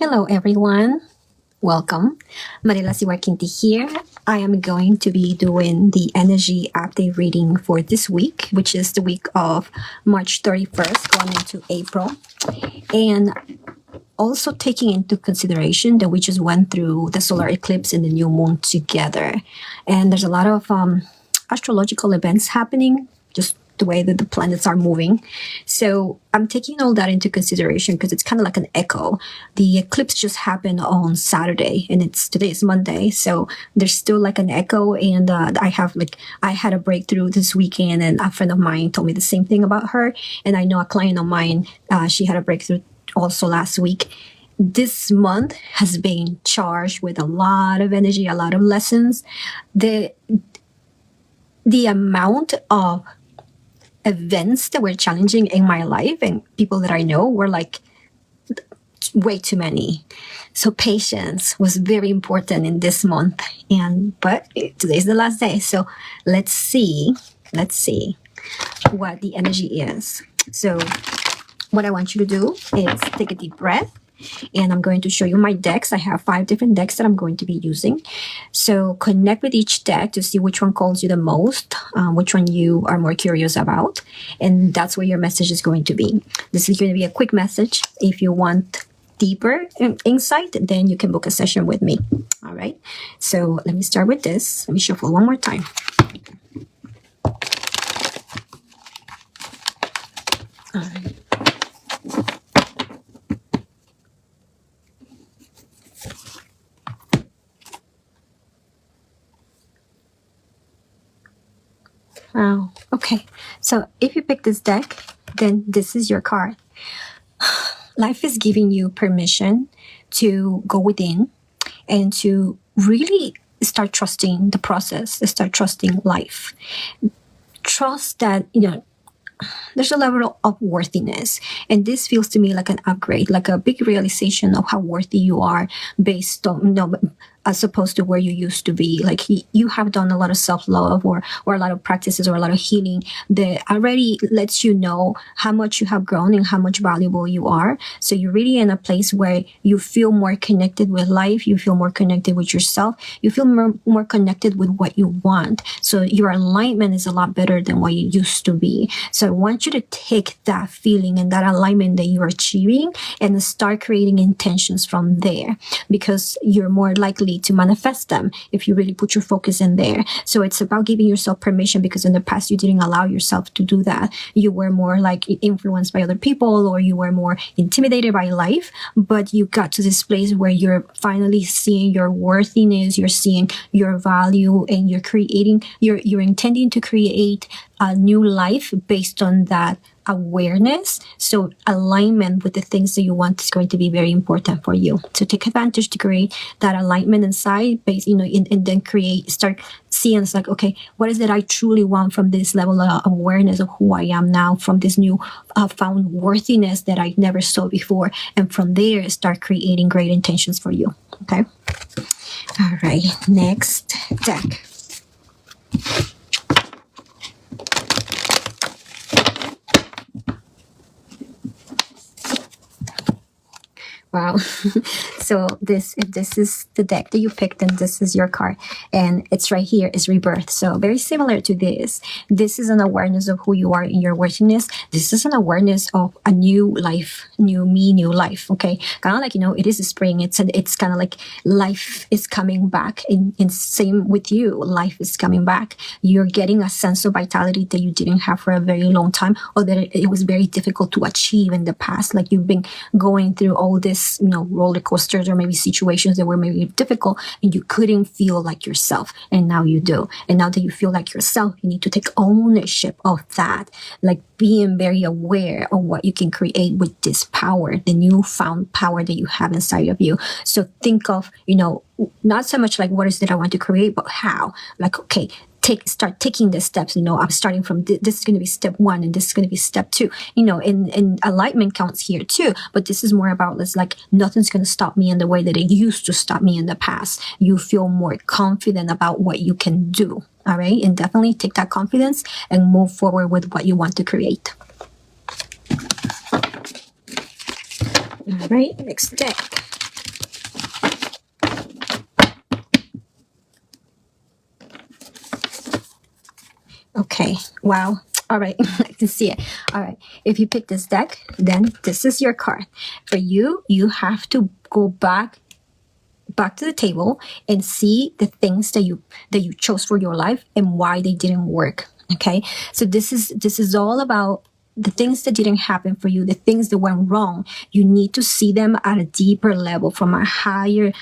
Hello, everyone. Welcome. Marila Siwakinti here. I am going to be doing the energy update reading for this week, which is the week of March 31st going into April. And also taking into consideration that we just went through the solar eclipse and the new moon together. And there's a lot of astrological events happening, just the way that the planets are moving. So I'm taking all that into consideration because it's kind of like an echo. The eclipse just happened on Saturday and today is Monday. So there's still like an echo. And I had a breakthrough this weekend, and a friend of mine told me the same thing about her. And I know a client of mine, she had a breakthrough also last week. This month has been charged with a lot of energy, a lot of lessons. The amount of events that were challenging in my life and people that I know were like way too many. So patience was very important in this month. But today's the last day. So let's see what the energy is. So what I want you to do is take a deep breath, and I'm going to show you my decks. I have 5 different decks that I'm going to be using. So connect with each deck to see which one calls you the most, which one you are more curious about. And that's where your message is going to be. This is going to be a quick message. If you want deeper insight, then you can book a session with me. All right. So let me start with this. Let me shuffle one more time. All right. Wow. Okay. So if you pick this deck, then this is your card. Life is giving you permission to go within and to really start trusting the process, start trusting life. Trust that, there's a level of worthiness, and this feels to me like an upgrade, like a big realization of how worthy you are based on, as opposed to where you used to be. Like you have done a lot of self-love or a lot of practices or a lot of healing that already lets you know how much you have grown and how much valuable you are. So you're really in a place where you feel more connected with life. You feel more connected with yourself. You feel more connected with what you want. So your alignment is a lot better than what you used to be. So I want you to take that feeling and that alignment that you're achieving and start creating intentions from there, because you're more likely to manifest them if you really put your focus in there. So it's about giving yourself permission, because in the past you didn't allow yourself to do that. You were more like influenced by other people, or you were more intimidated by life, but you got to this place where you're finally seeing your worthiness, you're seeing your value, and you're intending to create a new life based on that awareness. So alignment with the things that you want is going to be very important for you. So take advantage to create that alignment inside, and then start seeing, it's like, okay, what is it I truly want from this level of awareness of who I am now, from this new found worthiness that I never saw before. And from there, start creating great intentions for you. Okay. All right. Next deck. Wow. So if this is the deck that you picked, then this is your card. And it's right here, is rebirth. So very similar to this. This is an awareness of who you are in your worthiness. This is an awareness of a new life, new me, new life. Okay. Kind of like, it is a spring. It's kind of like life is coming back. In same with you, life is coming back. You're getting a sense of vitality that you didn't have for a very long time, or that it was very difficult to achieve in the past. Like you've been going through all this, roller coasters, or maybe situations that were maybe difficult, and you couldn't feel like yourself, and now you do. And now that you feel like yourself, you need to take ownership of that, like being very aware of what you can create with this power, the newfound power that you have inside of you. So think of, not so much like what is it I want to create, but how. Like, okay, start taking the steps. I'm starting from this is going to be step 1, and this is going to be step 2. And alignment counts here too. But this is more about, it's like nothing's going to stop me in the way that it used to stop me in the past. You feel more confident about what you can do. All right, and definitely take that confidence and move forward with what you want to create. All right, next deck. Okay. Wow. All right. I can see it. All right. If you pick this deck, then this is your card. For you, you have to go back to the table and see the things that you chose for your life and why they didn't work. Okay. So this is all about the things that didn't happen for you, the things that went wrong. You need to see them at a deeper level, from higher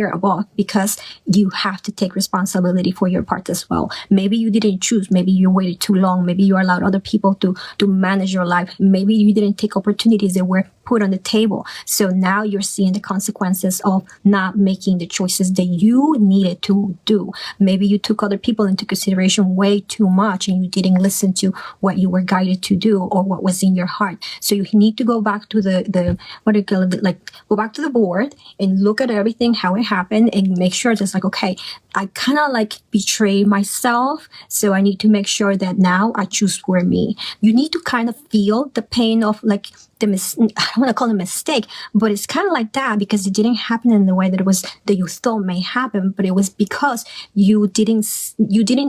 above, because you have to take responsibility for your part as well. Maybe you didn't choose. Maybe you waited too long. Maybe you allowed other people to manage your life. Maybe you didn't take opportunities that were put on the table. So now you're seeing the consequences of not making the choices that you needed to do. Maybe you took other people into consideration way too much and you didn't listen to what you were guided to do or what was in your heart. So you need to go back to the what do you call it? Like, go back to the board and look at everything, how it happened, and make sure it's like, okay, I kind of like betrayed myself. So I need to make sure that now I choose for me. You need to kind of feel the pain of like I don't want to call it a mistake, but it's kind of like that because it didn't happen in the way that you thought may happen, but it was because you didn't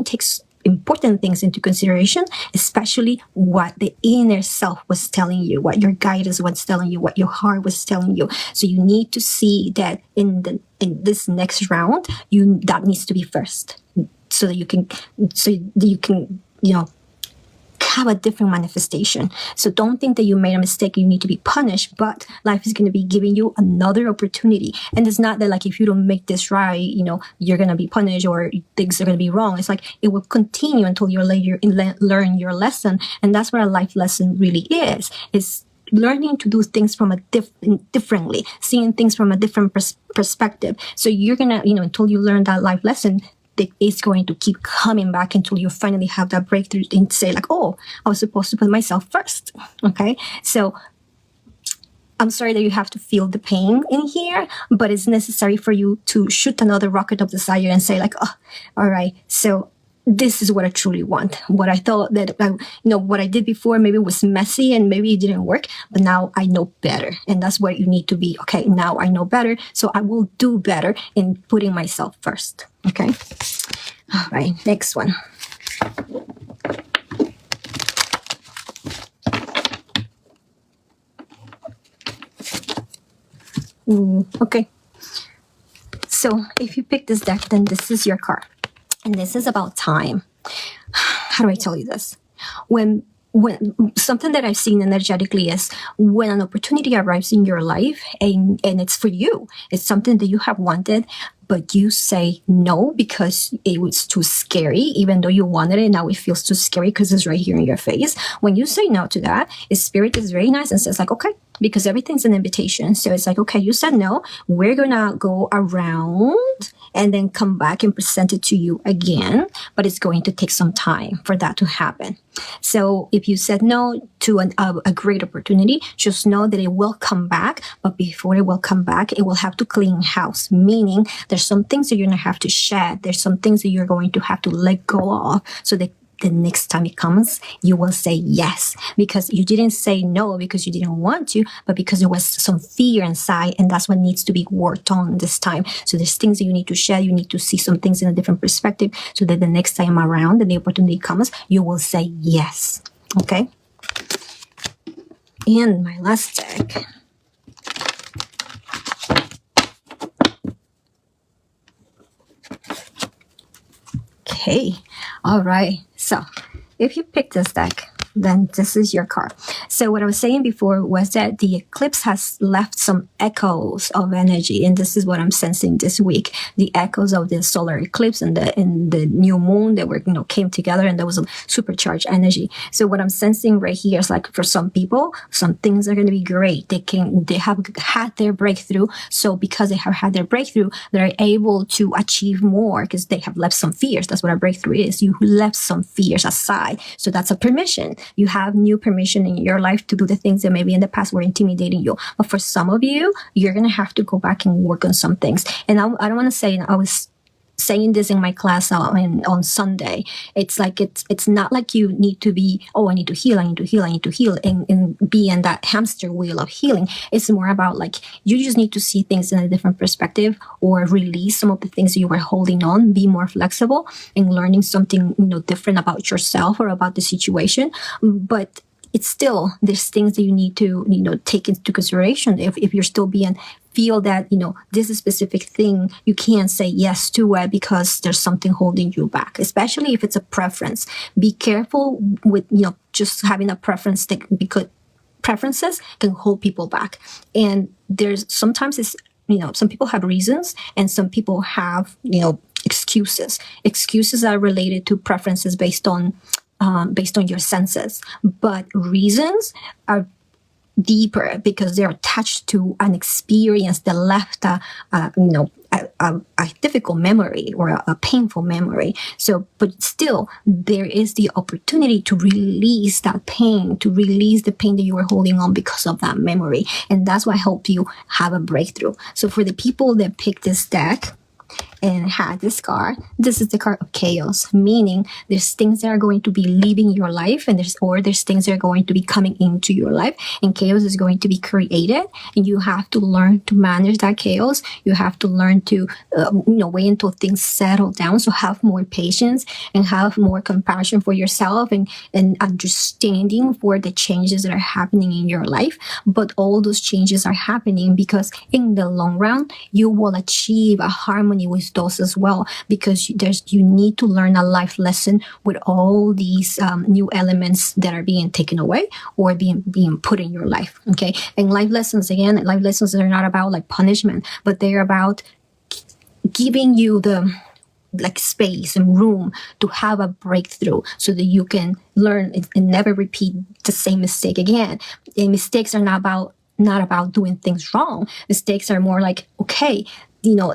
take important things into consideration, especially what the inner self was telling you, what your guidance was telling you, what your heart was telling you. So you need to see that in this next round, that needs to be first, so that you can have a different manifestation. So don't think that you made a mistake, you need to be punished, but life is going to be giving you another opportunity. And it's not that like, if you don't make this right, you're going to be punished or things are going to be wrong. It's like, it will continue until you learn your lesson. And that's what a life lesson really is. It's learning to do things from differently, seeing things from a different perspective. So you're going to, until you learn that life lesson, it's going to keep coming back until you finally have that breakthrough and say like, oh, I was supposed to put myself first. Okay. So I'm sorry that you have to feel the pain in here, but it's necessary for you to shoot another rocket of desire and say like, oh, all right. So this is what I truly want. What I thought that, what I did before maybe was messy and maybe it didn't work, but now I know better. And that's where you need to be. Okay, now I know better, so I will do better in putting myself first. Okay. All right, next one. Okay. So if you pick this deck, then this is your card. And this is about time. How do I tell you this? When something that I've seen energetically is when an opportunity arrives in your life and it's for you, it's something that you have wanted, but you say no because it was too scary, even though you wanted it. Now it feels too scary because it's right here in your face. When you say no to that, Spirit is very nice and says like, okay, because everything's an invitation. So it's like, okay, you said no. We're going to go around and then come back and present it to you again. But it's going to take some time for that to happen. So if you said no to a great opportunity, just know that it will come back. But before it will come back, it will have to clean house, meaning there's some things that you're going to have to shed. There's some things that you're going to have to let go of so that the next time it comes, you will say yes, because you didn't say no because you didn't want to, but because there was some fear inside, and that's what needs to be worked on this time. So there's things that you need to share. You need to see some things in a different perspective so that the next time around and the opportunity comes, you will say yes. Okay. And my last deck. Okay. All right. So if you pick this deck, then this is your card. So what I was saying before was that the eclipse has left some echoes of energy, and this is what I'm sensing this week. The echoes of the solar eclipse and the new moon that were, came together, and there was a supercharged energy. So what I'm sensing right here is like, for some people, some things are going to be great. They have had their breakthrough. So because they have had their breakthrough, they're able to achieve more because they have left some fears. That's what a breakthrough is. You left some fears aside. So that's a permission. You have new permission in your life to do the things that maybe in the past were intimidating you. But for some of you, you're going to have to go back and work on some things. And I don't want to say I was saying this in my class on Sunday. It's like it's not like you need to be, oh, I need to heal, I need to heal, I need to heal, and be in that hamster wheel of healing. It's more about like you just need to see things in a different perspective, or release some of the things that you were holding on, be more flexible, and learning something different about yourself or about the situation. But it's still, there's things that you need to take into consideration. If you're still being feel that this is specific thing, you can't say yes to it because there's something holding you back, especially if it's a preference. Be careful with just having a preference because preferences can hold people back. And there's sometimes it's some people have reasons and some people have excuses. Excuses are related to preferences based on your senses, but reasons are deeper because they're attached to an experience that left a difficult memory or a painful memory. So, but still, there is the opportunity to release that pain, to release the pain that you were holding on because of that memory. And that's what helped you have a breakthrough. So for the people that picked this deck and had this card, this is the card of chaos, meaning there's things that are going to be leaving your life, and there's things that are going to be coming into your life, and chaos is going to be created, and you have to learn to manage that chaos. You have to learn to wait until things settle down. So have more patience and have more compassion for yourself, and understanding for the changes that are happening in your life. But all those changes are happening because in the long run you will achieve a harmony with those as well, because you need to learn a life lesson with all these new elements that are being taken away or being put in your life. Okay, and life lessons are not about like punishment, but they're about giving you the space and room to have a breakthrough so that you can learn and never repeat the same mistake again. And mistakes are not about doing things wrong. Mistakes are more like, okay,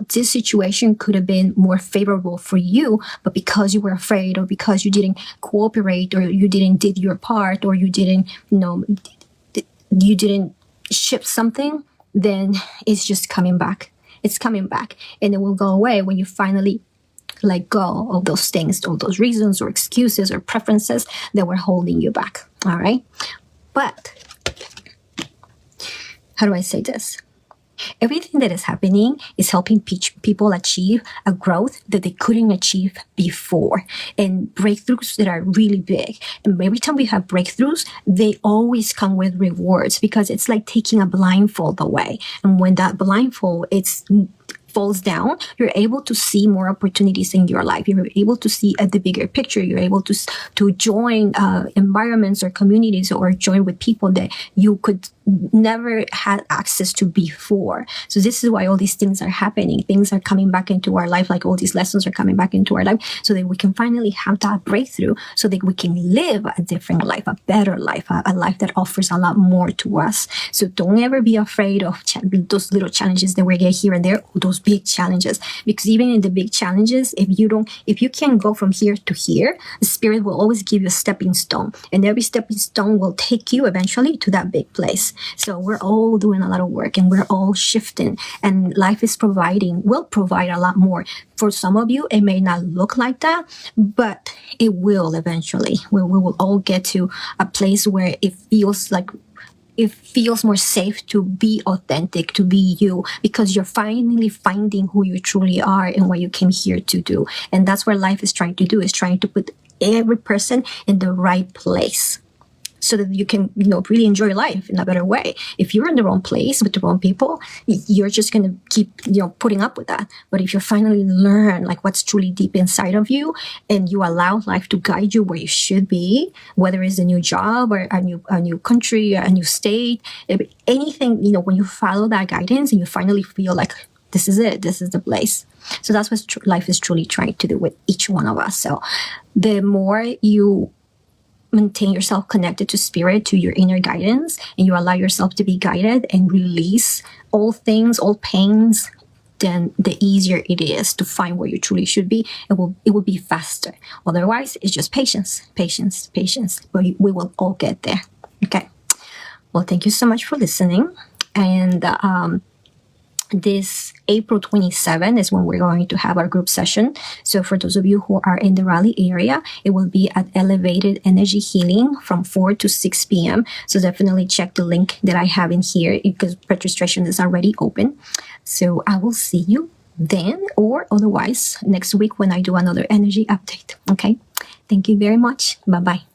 this situation could have been more favorable for you, but because you were afraid, or because you didn't cooperate, or you didn't did your part, or you didn't ship something, then it's just coming back. It's coming back, and it will go away when you finally let go of those things, or those reasons or excuses or preferences that were holding you back. All right. But how do I say this? Everything that is happening is helping people achieve a growth that they couldn't achieve before, and breakthroughs that are really big. And every time we have breakthroughs, they always come with rewards, because it's like taking a blindfold away. And when that blindfold falls down, you're able to see more opportunities in your life. You're able to see at the bigger picture. You're able to join environments or communities, or join with people that you could never had access to before. So this is why all these things are happening. Things are coming back into our life, like all these lessons are coming back into our life, so that we can finally have that breakthrough, so that we can live a different life, a better life, a life that offers a lot more to us. So don't ever be afraid of those little challenges that we get here and there, those big challenges, because even in the big challenges, if you can go from here to here, the Spirit will always give you a stepping stone, and every stepping stone will take you eventually to that big place. So we're all doing a lot of work, and we're all shifting, and life will provide a lot more. For some of you, it may not look like that, but it will eventually. We will all get to a place where it feels more safe to be authentic, to be you, because you're finally finding who you truly are and what you came here to do. And that's what life is trying to do, is trying to put every person in the right place, so that you can, really enjoy life in a better way. If you're in the wrong place with the wrong people, you're just going to keep, putting up with that. But if you finally learn like what's truly deep inside of you, and you allow life to guide you where you should be, whether it's a new job or a new country, a new state, anything, when you follow that guidance and you finally feel like this is it, this is the place. So that's what life is truly trying to do with each one of us. So the more you maintain yourself connected to Spirit, to your inner guidance, and you allow yourself to be guided and release all things, all pains, then the easier it is to find where you truly should be. It will be faster. Otherwise, it's just patience. But we will all get there. Okay. Well, thank you so much for listening. And this April 27 is when we're going to have our group session. So for those of you who are in the Raleigh area, it will be at Elevated Energy Healing from 4 to 6 p.m. So definitely check the link that I have in here because registration is already open. So I will see you then or otherwise next week when I do another energy update. Okay. Thank you very much. Bye-bye.